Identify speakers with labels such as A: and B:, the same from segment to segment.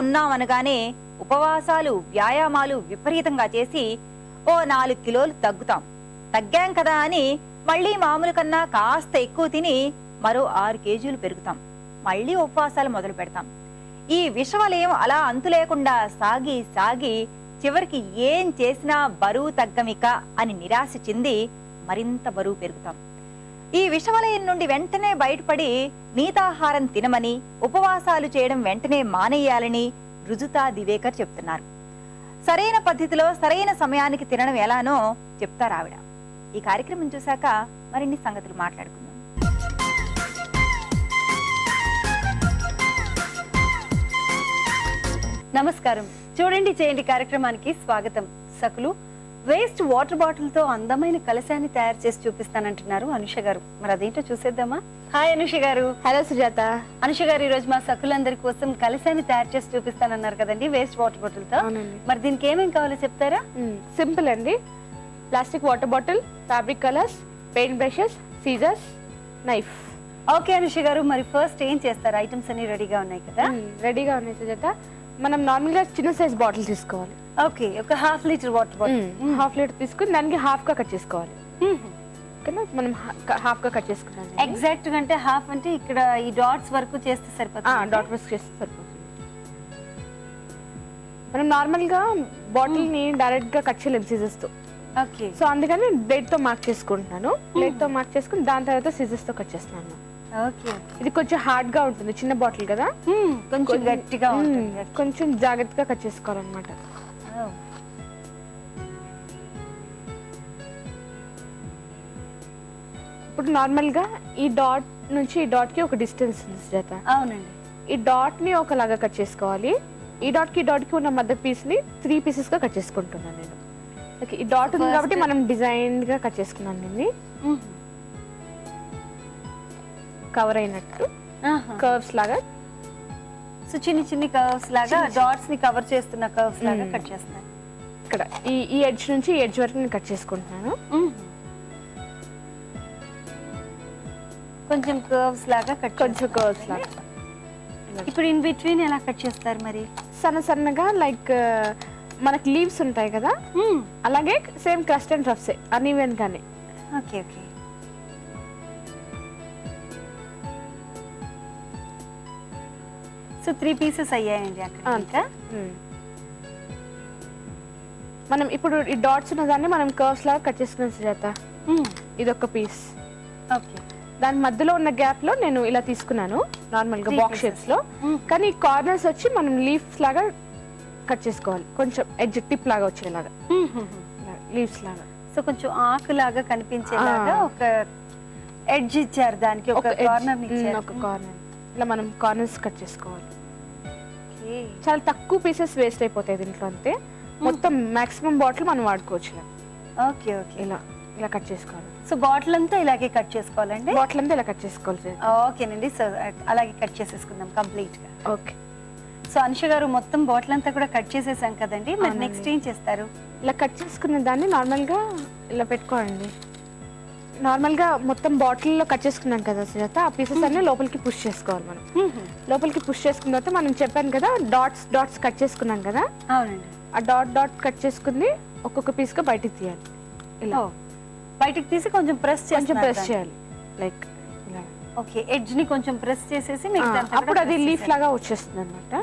A: ఉన్నామనగానే ఉపవాసాలు వ్యాయామాలు విపరీతంగా చేసి ఓ 4 కిలోలు తగ్గాం కదా అని మళ్ళీ మామూలు కన్నా కాస్త ఎక్కువ తిని మరో 6 కేజీలు పెరుగుతాం. మళ్ళీ ఉపవాసాలు మొదలు పెడతాం. ఈ విషవలయం అలా అంతు లేకుండా సాగి సాగి చివరికి ఏం చేసినా బరువు తగ్గమిక అని నిరాశ చెంది మరింత బరువు పెరుగుతాం. ఈ విషవలయం నుండి వెంటనే బయటపడి నీతాహారం తినమని, ఉపవాసాలు చేయడం వెంటనే మానేయాలని రుజుతా దివేకర్ చెప్తున్నారు. సరైన పద్ధతిలో సరైన సమయానికి తినడం ఎలానో చెప్తారు ఆవిడ. ఈ కార్యక్రమం చూశాక మరిన్ని సంగతులు మాట్లాడుకుందాం.
B: నమస్కారం. చూడండి చేయండి కార్యక్రమానికి స్వాగతం. సకులు వేస్ట్ వాటర్ బాటిల్ తో అందమైన కలశాన్ని తయారు చేసి చూపిస్తానంటున్నారు అనుష గారు. మరి అదేంటో చూసేద్దామా? హాయ్ అనుష గారు.
C: హలో సుజాత.
B: అనుష గారు, ఈ రోజు మా సకులందరి కోసం కలశాన్ని తయారు చేసి చూపిస్తానన్నారు కదండి వేస్ట్ వాటర్ బాటిల్ తో. మరి దీనికి ఏమేం కావాలో చెప్తారా?
C: సింపుల్ అండి. Plastic water bottle, fabric colours, paint brushes, scissors, knife.
B: Okay Anusha గారు, మరి ఫస్ట్ ఏం చేస్తారు? ఐటమ్స్ అన్ని రెడీగా ఉన్నాయి కదా?
C: రెడీగా ఉన్నాయి సుజాత. మనం నార్మల్ గా చిన్న సైజ్ బాటిల్ తీసుకోవాలి.
B: ఓకే, ఒక ½ లీటర్ వాటర్ బాటిల్.
C: ½ లీటర్ తీసుకుని దానికి హాఫ్ గా కట్ చేసుకోవాలి. ఓకేనా? మనం హాఫ్ గా కట్ చేసుకున్నాం.
B: ఎగ్జాక్ట్ గా అంటే హాఫ్ అంటే ఇక్కడ ఈ డాట్స్ వరకు చేస్తే సరిపోతుంది.
C: డాట్ వర్క్ చేస్తే సరిపోతుంది. మనం నార్మల్ గా బాటిల్ ని డైరెక్ట్ గా కట్ చేయలేము సీజర్స్ తో.
B: ఓకే,
C: సో అందుకని బ్లేడ్ తో మార్క్ చేసుకుంటున్నాను. బ్లేడ్ తో మార్క్ చేసుకుని దాని తర్వాత సీజర్స్ తో కట్ చేస్తున్నాను.
B: ఓకే,
C: ఇది కొంచెం హార్డ్ గా ఉంటుంది, చిన్న బాటిల్ కదా,
B: కొంచెం గట్టిగా ఉంటుంది.
C: కొంచెం జాగ్రత్తగా కట్ చేసుకోవాలన్నమాట. ఇప్పుడు నార్మల్ గా ఈ డాట్ నుంచి ఈ డాట్ కి ఒక డిస్టెన్స్ ఉంది సుజాత.
B: అవునండి.
C: ఈ డాట్ ని ఒకలాగా కట్ చేసుకోవాలి. ఈ డాట్ కి ఉన్న మధ్య పీస్ ని 3 పీసెస్ గా కట్ చేసుకుంటున్నాను నేను. ఓకే, ఈ డాట్ ఉంది కాబట్టి మనం డిజైన్ గా కట్ చేసుకున్నాను దీన్ని. కవర్ అయినట్టు కర్వ్స్ లాగా.
B: సో చిన్ని కర్వ్స్ లాగా డాట్స్ ని కవర్ చేస్తున్న కర్వ్స్ లాగా కట్ చేస్తాను.
C: ఇక్కడ ఈ ఎడ్జ్ నుంచి ఈ ఎడ్జ్ వరకు నేను కట్ చేసుకుంటున్నాను.
B: కొంచెం కర్వ్స్ లాగా కట్,
C: కొంచెం కర్వ్స్ లాగా.
B: ఇప్పుడు ఇన్ బిట్వీన్ ఎలా కట్ చేస్తారు మరి?
C: సన్నగా లైక్ మనకి లీవ్స్ ఉంటాయి కదా, అలాగే సేమ్ క్రస్ట్ అండ్ రఫ్స్ అన్ఈవెన్ గానే.
B: Okay okay. సో 3 పీసెస్ అయ్యాయండి అక్కడ. ఇంకా
C: మనం ఇప్పుడు ఈ డాట్స్ ఉన్న దాన్ని మనం కర్వ్స్ లాగా కట్ చేసుకున్నాం సుజాత. ఇది ఒక పీస్.
B: ఓకే,
C: దాని మధ్యలో ఉన్న గ్యాప్ లో నేను ఇలా తీసుకున్నాను నార్మల్ గా బాక్స్ షేప్స్ లో. కానీ కార్నర్స్ వచ్చి మనం లీవ్స్ లాగా కట్ చేసుకోవాలి, కొంచెం ఎడ్జ్ టిప్ లాగా వచ్చేలాగా, లీవ్స్ లాగా.
B: సో కొంచెం ఆకు లాగా కనిపించేలాగా ఒక ఎడ్జ్ ఇచ్చారు, దానికి ఒక కార్నర్ ఇచ్చారు.
C: ఒక కార్నర్ ఇలా మనం కార్నర్స్ కట్ చేసుకోవాలి. చాలా తక్కువ పీసెస్ వేస్ట్ అయిపోతాయి దీంట్లో, అంతే. మొత్తం మాక్సిమం బాటిల్ మనం వాడుకోవచ్చు.
B: ఓకే ఓకే,
C: ఇలా కట్ చేసుకోవాలి.
B: సో బాటిల్ అంతా ఇలాగే కట్ చేసుకోవాలండి?
C: బాటిల్ అంతా ఇలా కట్ చేసుకోవాలి.
B: ఓకేనండి, సో అలాగే కట్ చేసేసుకుందాం కంప్లీట్ గా.
C: ఓకే.
B: సో అనుష గారు, మొత్తం బాటిల్ అంతా కూడా కట్ చేసేసాం కదండి, మరి నెక్స్ట్ ఏం చేస్తారు?
C: ఇలా కట్ చేసుకున్న దాన్ని నార్మల్ గా ఇలా పెట్టుకోండి. నార్మల్ గా మొత్తం బాటిల్ లో కట్ చేసుకున్నాం కదా సుజాత, ఆ పీసెస్ అన్ని లోపలికి పుష్ చేసుకోవాలి. మనం లోపలికి పుష్ చేసుకున్న తర్వాత మనం చెప్పాను కదా డాట్స్ కట్ చేసుకున్నాం కదా.
B: అవునండి.
C: ఆ డాట్ కట్ చేసుకుంది ఒక్కొక్క పీస్ గా బయటికి తీయాలి. ఇలా
B: బయటికి తీసి కొంచెం ప్రెస్
C: చేయాలి లైక్ ఇలా.
B: ఓకే, ఎడ్జ్ ని కొంచెం ప్రెస్ చేసేసి
C: అప్పుడు అది లీఫ్ లాగా వచ్చేస్తుంది అన్నమాట.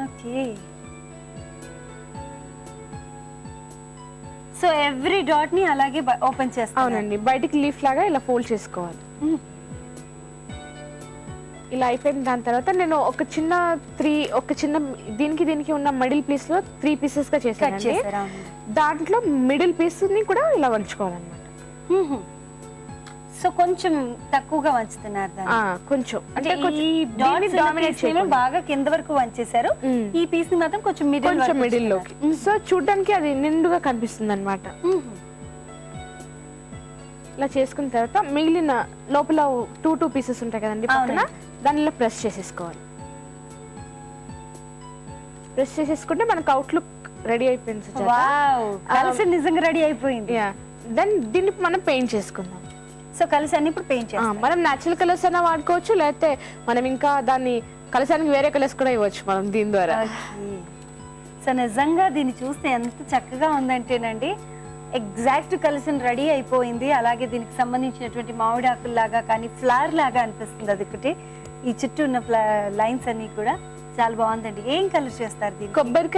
B: ఓకే, సో ఎవ్రీ డాట్ ని అలాగే ఓపెన్ చేస్తాం.
C: అవునండి, బయటికి లీఫ్ లాగా ఇలా ఫోల్డ్ చేసుకోవాలి. ఇలా అయిపోయిన దాని తర్వాత నేను ఒక చిన్న దీనికి ఉన్న మిడిల్ పీస్ లో 3 పీసెస్ గా చేశాను. దాంట్లో మిడిల్ పీస్ ని కూడా ఇలా వంచుకోవాలన్నమాట.
B: సో కొంచెం తక్కువగా వంచుతున్నారు దాన్ని.
C: కొంచెం
B: అంటే బాగా కింద వరకు వంచేశారు, ఈ పీస్ ని మాత్రం కొంచెం మిడిల్ లోకి.
C: సో చూడడానికి అది నిండుగా కనిపిస్తుంది అన్నమాట. ఇలా చేసుకున్న తర్వాత మిగిలిన లోపల 2 పీసెస్ ఉంటాయి కదండి పక్కన, దానిలో ప్రెస్ చేసేసుకోవాలి. ప్రెస్ చేసేసుకుంటే మనకు అవుట్లుక్ రెడీ అయిపోయింది.
B: కలిసి నిజంగా రెడీ అయిపోయింది.
C: దెన్ దీన్ని మనం పెయింట్ చేసుకుందాం.
B: సో కలిసి అన్ని ఇప్పుడు పెయింట్ చేస్తాం.
C: మనం న్యాచురల్ కలర్స్ అయినా వాడుకోవచ్చు, లేకపోతే మనం ఇంకా దాన్ని కలశానికి వేరే కలర్స్ కూడా ఇవ్వచ్చు మనం దీని ద్వారా.
B: సో నిజంగా దీన్ని చూస్తే ఎంత చక్కగా ఉందంటేనండి, ఎగ్జాక్ట్ కలెక్షన్ రెడీ అయిపోయింది. అలాగే దీనికి సంబంధించినటువంటి మామిడి ఆకుల్లాగా కానీ ఫ్లవర్ లాగా అనిపిస్తుంది. అది ఒకటి, ఈ చుట్టూ ఉన్న లైన్స్ అన్ని కూడా చాలా బాగుందండి. ఏం కలర్ చేస్తారు దీన్ని?
C: కొబ్బరి